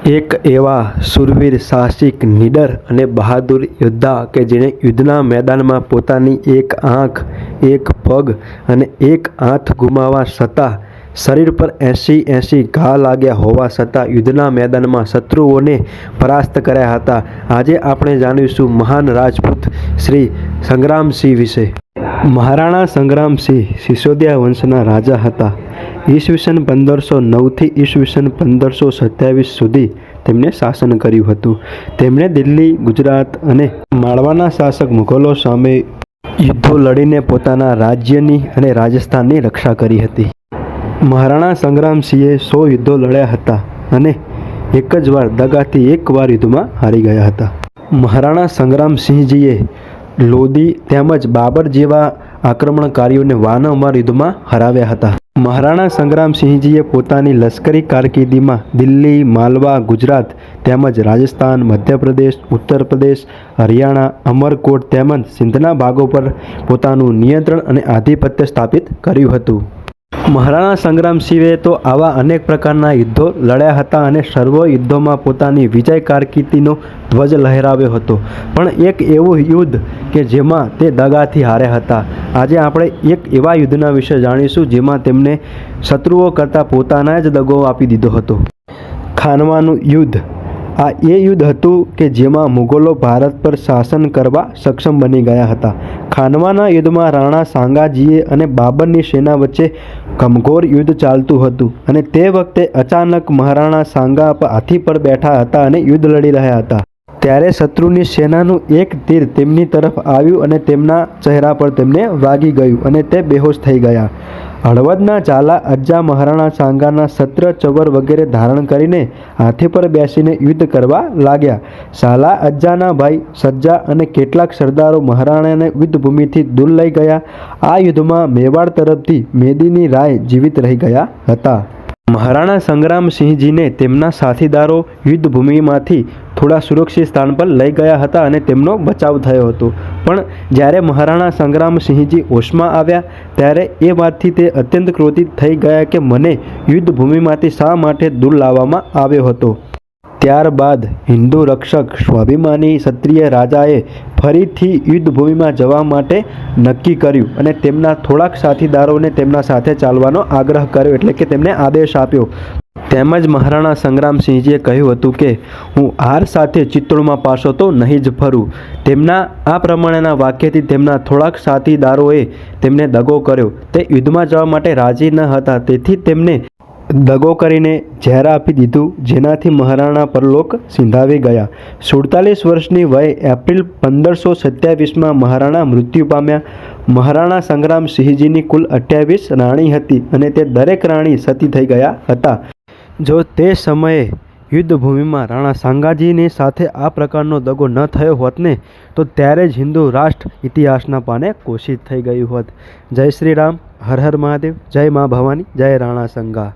એક એવા શૂરવીર, સાહસિક, નીડર અને બહાદુર યોદ્ધા કે જેણે યુદ્ધના મેદાનમાં પોતાની એક આંખ, એક પગ અને એક હાથ ગુમાવવા છતાં શરીર પર 80 ઘા લાગ્યા હોવા છતાં યુદ્ધના મેદાનમાં શત્રુઓને પરાસ્ત કર્યા હતા. આજે આપણે જાણીશું મહાન રાજપૂત શ્રી સંગ્રામસિંહ વિશે. મહારાણા સંગ્રામસિંહ સિસોદિયા વંશના રાજા હતા. ઈસવીસન 1509 થી ઈસવીસન 1527 સુધી તેમણે શાસન કર્યું હતું. તેમણે દિલ્હી, ગુજરાત અને માળવાના શાસક મુઘલો સામે યુદ્ધો લડીને પોતાના રાજ્યની અને રાજસ્થાનની રક્ષા કરી હતી. મહારાણા સંગ્રામસિંહે 100 યુદ્ધો લડ્યા હતા અને એક જ વાર દગાથી એક વાર યુદ્ધમાં હારી ગયા હતા. મહારાણા સંગ્રામસિંહજીએ લોધી તેમજ બાબર જેવા આક્રમણકારીઓને વારંવાર યુદ્ધમાં હરાવ્યા હતા. મહારાણા સંગ્રામસિંહજીએ પોતાની લશ્કરી કારકિર્દીમાં દિલ્હી, માલવા, ગુજરાત તેમજ રાજસ્થાન, મધ્યપ્રદેશ, ઉત્તર પ્રદેશ, હરિયાણા, અમરકોટ તેમજ સિંધના ભાગો પર પોતાનું નિયંત્રણ અને આધિપત્ય સ્થાપિત કર્યું હતું. મહારાણા સંગ્રામસિંહે તો આવા અનેક પ્રકારના યુદ્ધો લડ્યા હતા અને સર્વ યુદ્ધોમાં પોતાની વિજય કારકિર્દીનો ધ્વજ લહેરાવ્યો હતો. પણ એક એવું યુદ્ધ કે જેમાં તે દગાથી હાર્યા હતા. આજે આપણે એક એવા યુદ્ધના વિશે જાણીશું જેમાં તેમને શત્રુઓ કરતાં પોતાના જ દગો આપી દીધો હતો. ખાનવાનું યુદ્ધ. આ એ યુદ્ધ હતું કે જેમાં મુગલો ભારત પર શાસન કરવા સક્ષમ બની ગયા હતા. ખાનવાના યુદ્ધમાં રાણા સાંગાજીએ અને બાબરની સેના વચ્ચે ઘમઘોર યુદ્ધ ચાલતું હતું અને તે વખતે અચાનક મહારાણા સાંગા હાથી પર બેઠા હતા અને યુદ્ધ લડી રહ્યા હતા. ત્યારે શત્રુની સેનાનું એક તીર તેમની તરફ આવ્યું અને તેમના ચહેરા પર તેમને વાગી ગયું અને તે બેહોશ થઈ ગયા. હળવદના ઝાલા અજ્જા મહારાણા સાંગાના શસ્ત્ર, ચવર વગેરે ધારણ કરીને હાથી પર બેસીને યુદ્ધ કરવા લાગ્યા. ઝાલા અજ્જાના ભાઈ સજ્જા અને કેટલાક સરદારો મહારાણાને યુદ્ધભૂમિથી દૂર લઈ ગયા. આ યુદ્ધમાં મેવાડ તરફથી મેદીની રાય જીવિત રહી ગયા હતા. મહારાણા સંગ્રામસિંહજીને તેમના સાથીદારો યુદ્ધભૂમિમાંથી થોડા સુરક્ષિત સ્થાન પર લઈ ગયા હતા અને તેમનો બચાવ થયો હતો. પણ જ્યારે મહારાણા સંગ્રામસિંહજી હોશમાં આવ્યા ત્યારે એ વાતથી તે અત્યંત ક્રોધિત થઈ ગયા કે મને યુદ્ધભૂમિમાંથી શા માટે દૂર લાવવામાં આવ્યો હતો. ત્યારબાદ હિન્દુ રક્ષક સ્વાભિમાની ક્ષત્રિય રાજાએ ફરીથી યુદ્ધભૂમિમાં જવા માટે નક્કી કર્યું અને તેમના થોડાક સાથીદારોને તેમના સાથે ચાલવાનો આગ્રહ કર્યો, એટલે કે તેમને આદેશ આપ્યો. તેમજ મહારાણા સંગ્રામસિંહજીએ કહ્યું હતું કે હું હાર સાથે ચિત્તોડમાં પાછો તો નહીં જ ફરું. તેમના આ પ્રમાણેના વાક્યથી તેમના થોડાક સાથીદારોએ તેમને દગો કર્યો. તે યુદ્ધમાં જવા માટે રાજી ન હતા, તેથી તેમને દગો કરીને ઝેર આપી દીધું, જેનાથી મહારાણા પરલોક સિંધાવી ગયા. 47 વર્ષની વયે એપ્રિલ 1527માં મહારાણા મૃત્યુ પામ્યા. મહારાણા સંગ્રામસિંહજીની કુલ 28 રાણી હતી અને તે દરેક રાણી સતી થઈ ગયા હતા. જો તે સમયે યુદ્ધભૂમિમાં રાણા સાંગાજીની સાથે આ પ્રકારનો દગો ન થયો હોત ને તો ત્યારે જ હિન્દુ રાષ્ટ્ર ઇતિહાસના પાને કોશિશ થઈ ગયું હોત. જય શ્રી રામ, હર હર મહાદેવ, જય મા ભવાની, જય રાણા સંગા.